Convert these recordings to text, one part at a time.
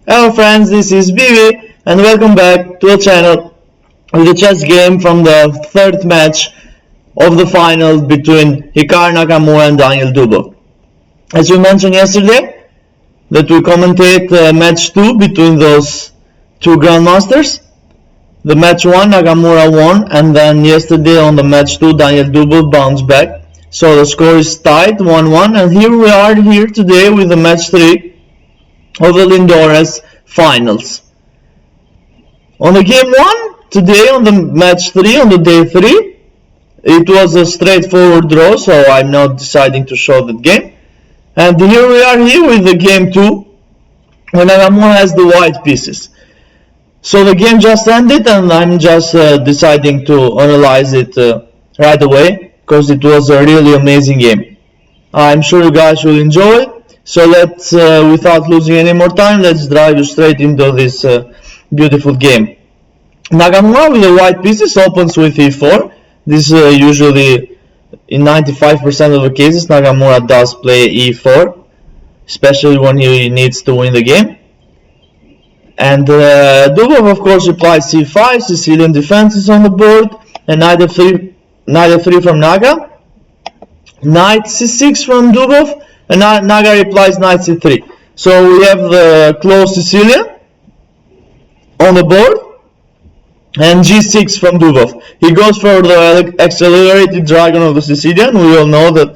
Hello friends, this is Bibi and welcome back to the channel with a chess game from the third match of the final between Hikaru Nakamura and Daniil Dubov. As we mentioned yesterday, that we commentate match 2 between those two grandmasters. The match 1 Nakamura won, and then yesterday on the match 2 Daniil Dubov bounced back. So the score is tied 1-1, and here we are today with the match 3 of the Lindores finals. On the game 1 today, on the match 3, on the day 3, it was a straightforward draw, so I'm not deciding to show that game. And here we are with the game 2, when Nakamura has the white pieces. So the game just ended, and I'm just deciding to analyze it right away, because it was a really amazing game. I'm sure you guys will enjoy it. So let's, without losing any more time, let's drive straight into this beautiful game. Nakamura with the white pieces opens with e4. This usually, in 95% of the cases, Nakamura does play e4, especially when he needs to win the game. And Dubov, of course, replies c5, Sicilian defense is on the board, and knight f3 from Naga, knight c6 from Dubov, and Naga replies knight c3. So we have the closed Sicilian on the board, and g6 from Dubov. He goes for the accelerated dragon of the Sicilian. We all know that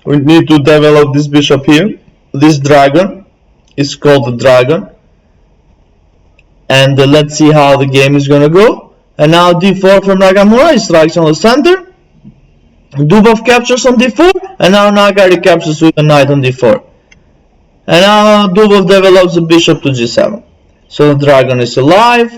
we need to develop this bishop here. This dragon is called the dragon. And let's see how the game is going to go. And now d4 from Nakamura, he strikes on the center. Dubov captures on d4, and now Naga recaptures with a knight on d4. And now Dubov develops the bishop to g7. So the dragon is alive.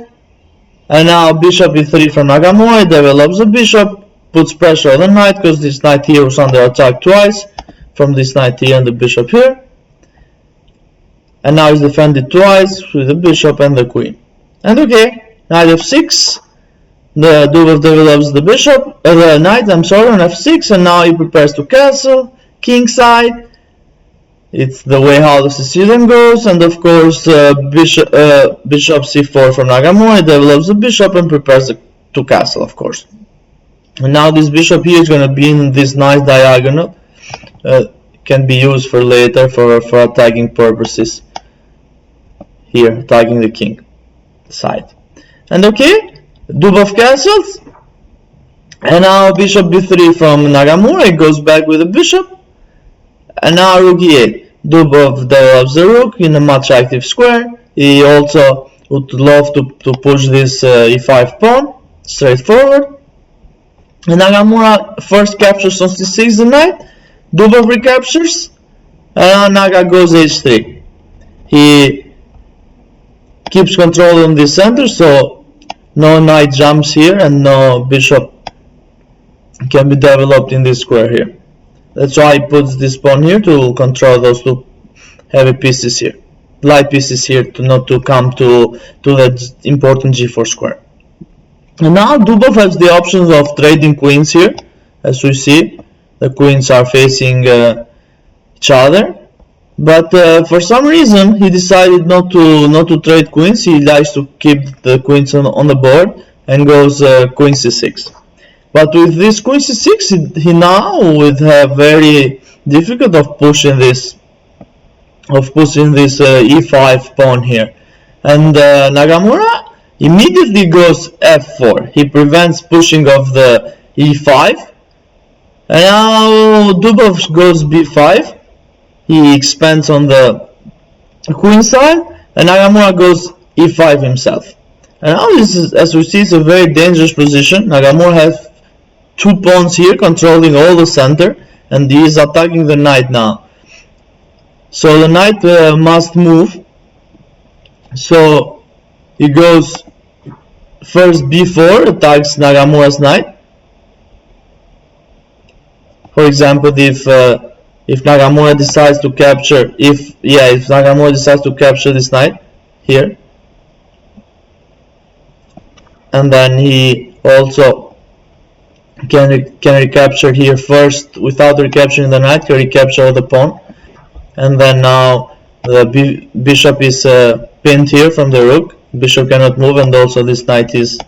And now bishop e3 from Nakamura, develops the bishop, puts pressure on the knight, because this knight here was under attack twice, from this knight here and the bishop here. And now he's defended twice with the bishop and the queen. And okay, knight f6. The Dubov develops the bishop, the knight, on f6, and now he prepares to castle, king side. It's the way how the Sicilian goes, and of course bishop c4 from Nakamura, he develops the bishop and prepares to castle, of course. And now this bishop here is going to be in this nice diagonal, can be used for later for attacking purposes. Here, attacking the king side. And okay, Dubov castles, and now bishop b3 from Nakamura, he goes back with the bishop, and now rook e8. Dubov develops the rook in a much active square. He also would love to push this e5 pawn straightforward. And Nakamura first captures on c6 the knight, Dubov recaptures, and now Naga goes h3. He keeps control on the center, so no knight jumps here and no bishop can be developed in this square here. That's why he puts this pawn here to control those two heavy pieces here, light pieces here, to not to come to that important g4 square. And now Dubov has the options of trading queens here. As we see, the queens are facing each other. But for some reason he decided not to trade queens. He likes to keep the queens on the board and goes queen c6. But with this queen c6, he now would have very difficult of pushing this e5 pawn here. And Nakamura immediately goes f4. He prevents pushing of the e5. And now Dubov goes b5. He expands on the queen side, and Nakamura goes e5 himself. And now this is, as we see, it's a very dangerous position. Nakamura has two pawns here controlling all the center, and he is attacking the knight now. So the knight must move. So he goes first b4, attacks Nakamura's knight. For example, if Nakamura decides to capture, if Nakamura decides to capture this knight here, and then he also can recapture here first without recapturing the knight, can recapture the pawn, and then now The bishop is pinned here from the rook. Bishop cannot move, and also this knight is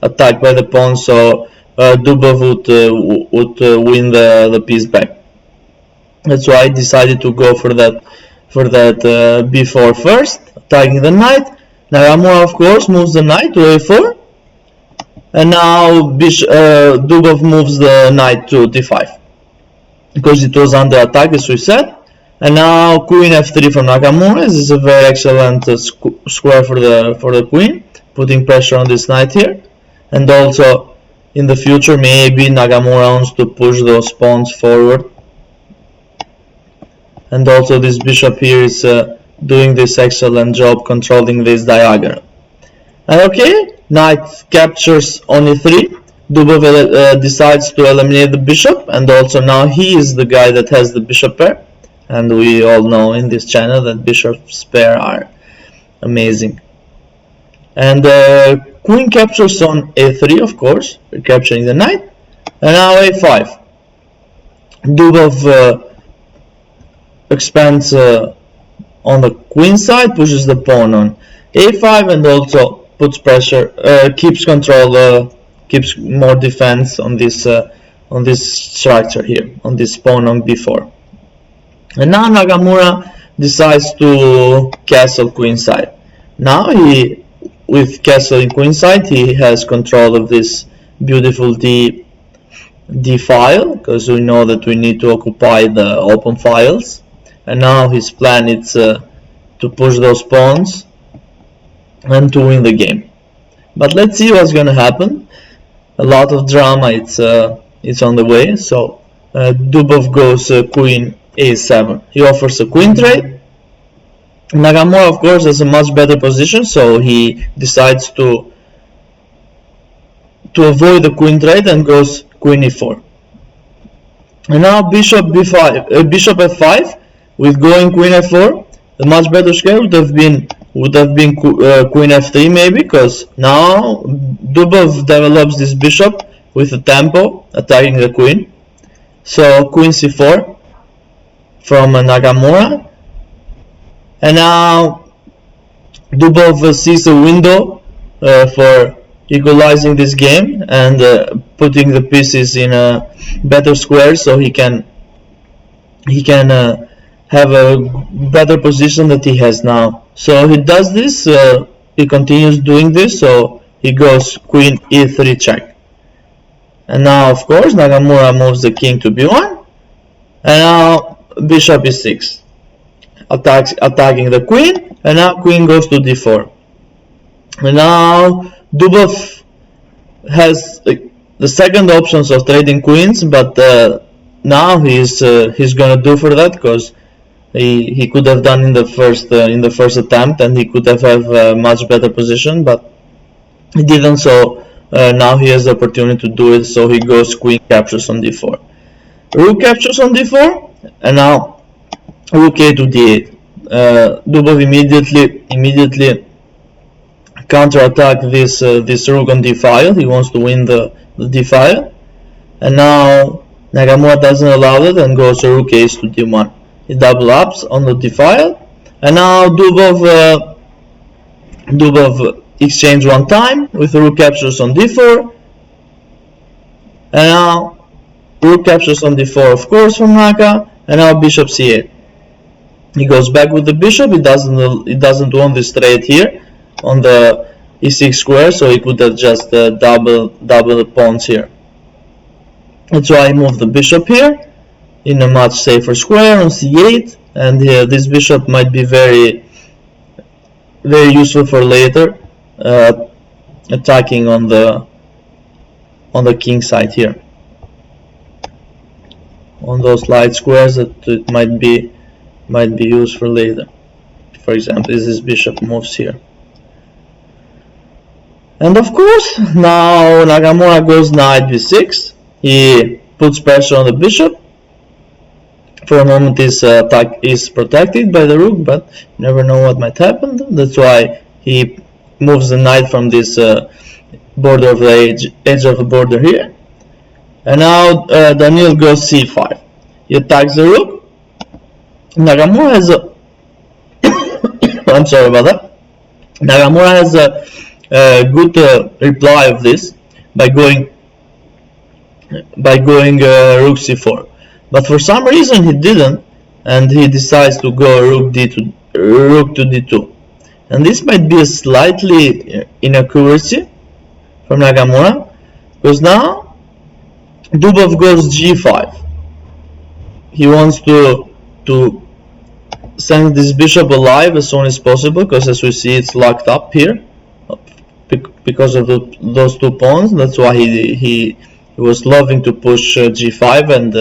attacked by the pawn, so Dubov would win the piece back. That's why I decided to go for that b4 first, attacking the knight. Nakamura, of course, moves the knight to a4, and now Dubov moves the knight to d5 because it was under attack, as we said. And now queen f3 from Nakamura. This is a very excellent square for the queen, putting pressure on this knight here. And also in the future, maybe Nakamura wants to push those pawns forward. And also this bishop here is doing this excellent job controlling this diagonal. And okay, knight captures on e3. Dubov decides to eliminate the bishop, and also now he is the guy that has the bishop pair. And we all know in this channel that bishop's pair are amazing. And queen captures on a3, of course, we're capturing the knight. And now a5. Dubov expands on the queen side, pushes the pawn on a5, and also puts pressure, keeps control, keeps more defense on this structure here, on this pawn on b4. And now Nakamura decides to castle queenside. Now with castle in queenside, he has control of this beautiful d file, because we know that we need to occupy the open files. And now his plan is to push those pawns and to win the game. But let's see what's going to happen. A lot of drama, it's on the way. So Dubov goes queen a7. He offers a queen trade. Nakamura, of course, has a much better position, so he decides to avoid the queen trade and goes queen e4. And now bishop b5, bishop f5, with going queen f4. The much better square would have been queen f3 maybe, because now Dubov develops this bishop with a tempo attacking the queen. So queen c4 from Nakamura, and now Dubov sees a window for equalizing this game and putting the pieces in a better square, so he can have a better position that he has now. So he does this, he continues doing this, so he goes queen e3 check. And now, of course, Nakamura moves the king to b1, and now bishop e6, attacking the queen, and now queen goes to d4. And now Dubov has the second options of trading queens, but now he's gonna do for that, because he could have done in the first attempt, and he could have a much better position, but he didn't. So now he has the opportunity to do it. So he goes queen captures on d4, rook captures on d4, and now rook a to d8. Dubov immediately counterattack this rook on d file. He wants to win the d file, and now Nakamura doesn't allow it and goes rook ace to d1. He double ups on the d file, and now Dubov exchange one time with rook captures on d4, and now rook captures on d4, of course, from Naka, and now bishop c8. He goes back with the bishop. He doesn't want this trade here on the e6 square, so he could have just double the pawns here. That's why I moved the bishop here in a much safer square on c8, and here this bishop might be very useful for later, attacking on the king side here, on those light squares that it might be used for later. For example, this bishop moves here. And of course, now Nakamura goes knight b6. He puts pressure on the bishop. For a moment, his attack is protected by the rook, but you never know what might happen. That's why he moves the knight from this border of the edge of the border here. And now Daniil goes c5. He attacks the rook. Nakamura has I'm sorry about that. Nakamura has a good reply of this by going rook c4, but for some reason he didn't, and he decides to go rook to d2, and this might be a slightly inaccuracy from Nakamura, because now Dubov goes g5. He wants to send this bishop alive as soon as possible, because as we see it's locked up here because of those two pawns. That's why he was loving to push g5, and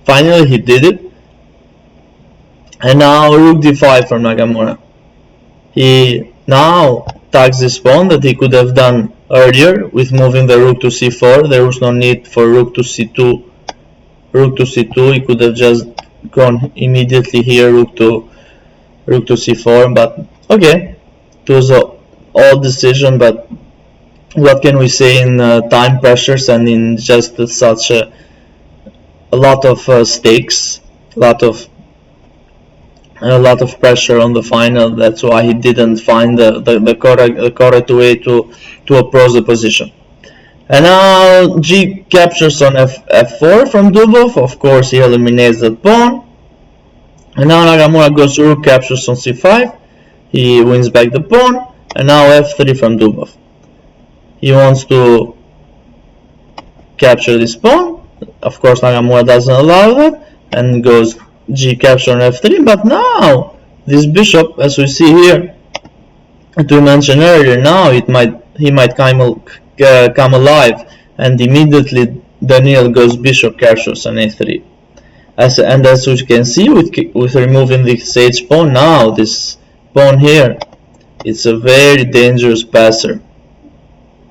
finally he did it. And now rook d5 from Nakamura. He now attacks this pawn that he could have done earlier with moving the rook to c4. There was no need for rook to c2. He could have just gone immediately here, rook to c4, but okay, it was an odd decision, but what can we say in time pressures and in just such a lot of stakes, a lot of pressure on the final. That's why he didn't find the correct way to approach the position. And now G captures on f4 from Dubov. Of course, he eliminates that pawn. And now Nakamura goes rook captures on c5. He wins back the pawn. And now f3 from Dubov. He wants to capture this pawn. Of course, Nakamura doesn't allow that and goes G capture on f3. But now this bishop, as we see here, as we mentioned earlier, now he might come alive, and immediately Daniil goes bishop captures on a3. As we can see, with removing this h pawn, now this pawn here, it's a very dangerous passer.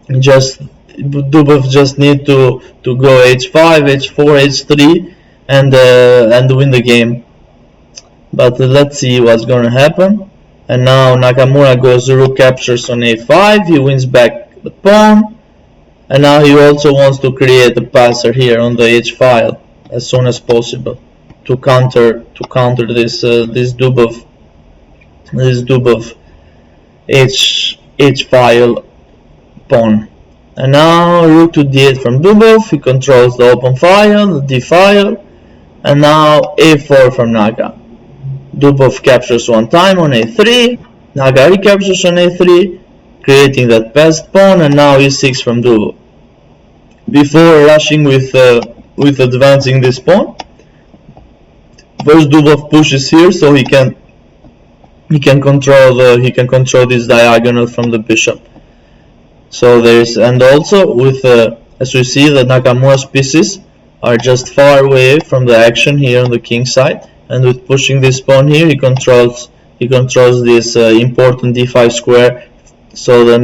Dubov just need to go h5, h4, h3, and win the game. But let's see what's gonna happen. And now Nakamura goes rook captures on a5. He wins back the pawn, and now he also wants to create a passer here on the h file as soon as possible to counter this Dubov h file pawn. And now rook to d8 from Dubov. He controls the open file, the d file, and now a4 from Naga. Dubov captures one time on a3. Naga recaptures on a3, creating that passed pawn, and now e6 from Dubov. Before rushing with advancing this pawn, first Dubov pushes here so he can control this diagonal from the bishop. So and also with as we see, the Nakamura's pieces are just far away from the action here on the king side, and with pushing this pawn here, he controls this important d5 square, so the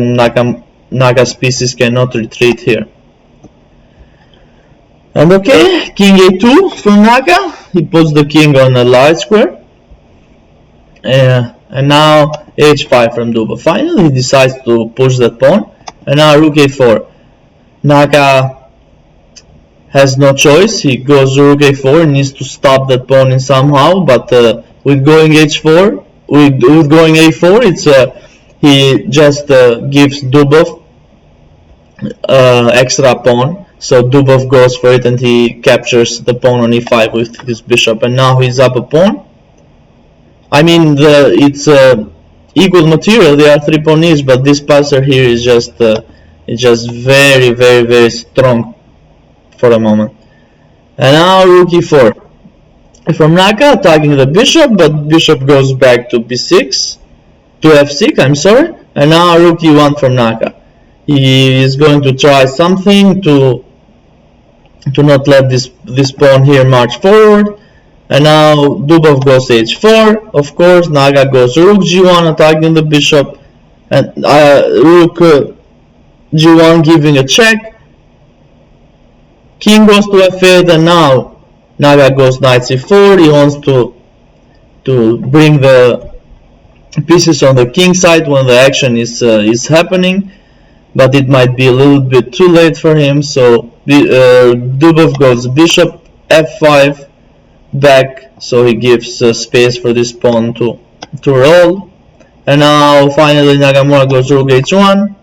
Naga's pieces cannot retreat here. And okay, king a2 from Naga. He puts the king on a light square. And now h5 from Dubov. Finally, he decides to push that pawn. And now rook a4. Naga has no choice. He goes rook a4 and needs to stop that pawn in somehow. But with going h4, with going a4, it's he just gives Dubov extra pawn. So Dubov goes for it and he captures the pawn on e5 with his bishop. And now he's up a pawn. I mean, it's equal material. They are 3 pawn each, but this passer here is just very, very, very strong for a moment. And now rook e4 from Naka, attacking the bishop, but bishop goes back to b6, to f6. I'm sorry. And now rook e1 from Naka. He is going to try something to not let this pawn here march forward. And now Dubov goes h4. Of course, Naga goes rook g1, attacking the bishop, and rook g1 giving a check. King goes to f8, and now Naga goes knight c4. He wants to bring the pieces on the king side when the action is happening, but it might be a little bit too late for him. So Dubov goes bishop f5 back, so he gives space for this pawn to roll. And now finally Nakamura goes rook h1,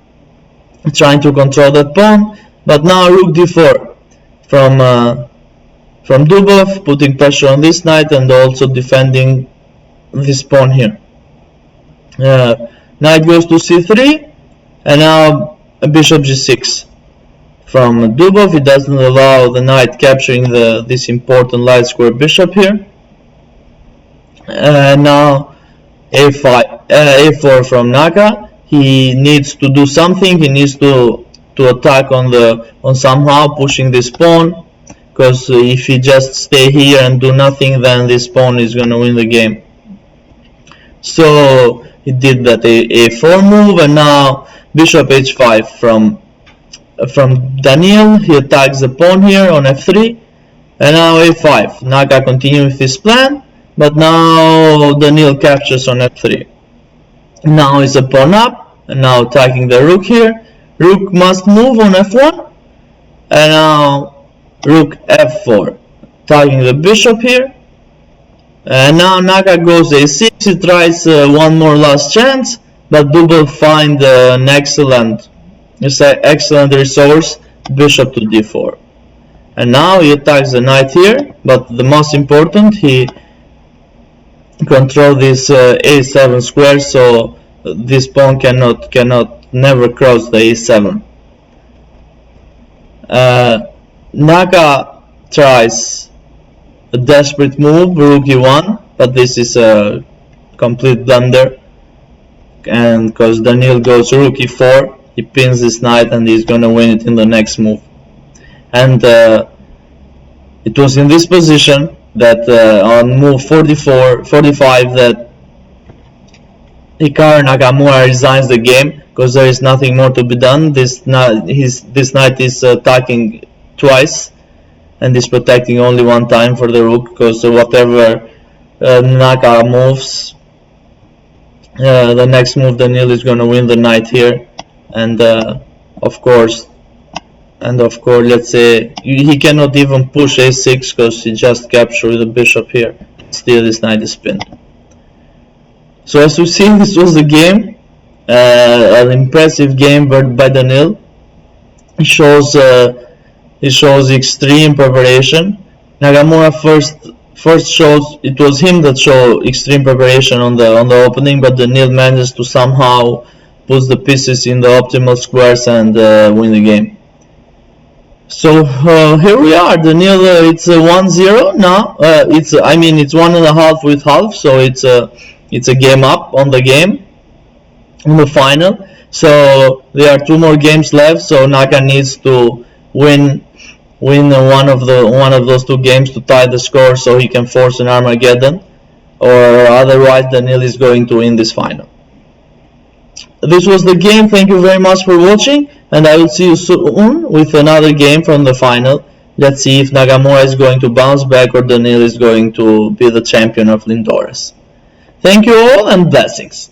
trying to control that pawn. But now rook d4 from Dubov, putting pressure on this knight and also defending this pawn here. Knight goes to c3, and now bishop g6 from Dubov. It doesn't allow the knight capturing this important light square bishop here. And now a4 from Naka. He needs to do something. He needs to attack on somehow pushing this pawn, because if he just stay here and do nothing, then this pawn is gonna win the game. So he did that a4 move, and now bishop h5 from Daniil. He attacks the pawn here on f3, and now a5. Naka continues with his plan, but now Daniil captures on f3. Now is a pawn up, and now attacking the rook here. Rook must move on f1, and now rook f4, attacking the bishop here. And now Naka goes a6. He tries one more last chance, but Dubov find an excellent resource, bishop to d4. And now he attacks the knight here, but the most important, he control this a7 square, so this pawn cannot never cross the a7. Naka tries a desperate move, rook e1, but this is a complete blunder, and because Daniil goes rook e4, he pins this knight and he's gonna win it in the next move. And it was in this position that on move 45 that Hikaru Nakamura resigns the game, because there is nothing more to be done. This knight is attacking twice and is protecting only one time for the rook, because whatever Naka moves, the next move Daniil is going to win the knight here. And of course let's say he cannot even push a6 because he just captured the bishop here. Still this knight is pinned. So as we see, this was the game, an impressive game by Daniil. It shows extreme preparation. Nakamura first shows, it was him that showed extreme preparation on the opening, but Daniil managed to somehow put the pieces in the optimal squares and win the game. So here we are. Daniil, it's 1-0 now. It's 1.5 with half, so it's a game up on the game, on the final. So there are 2 more games left. So Naka needs to win one of those 2 games to tie the score, so he can force an Armageddon, or otherwise Daniil is going to win this final. This was the game. Thank you very much for watching, and I will see you soon with another game from the final. Let's see if Nakamura is going to bounce back or Daniil is going to be the champion of Lindores. Thank you all, and blessings.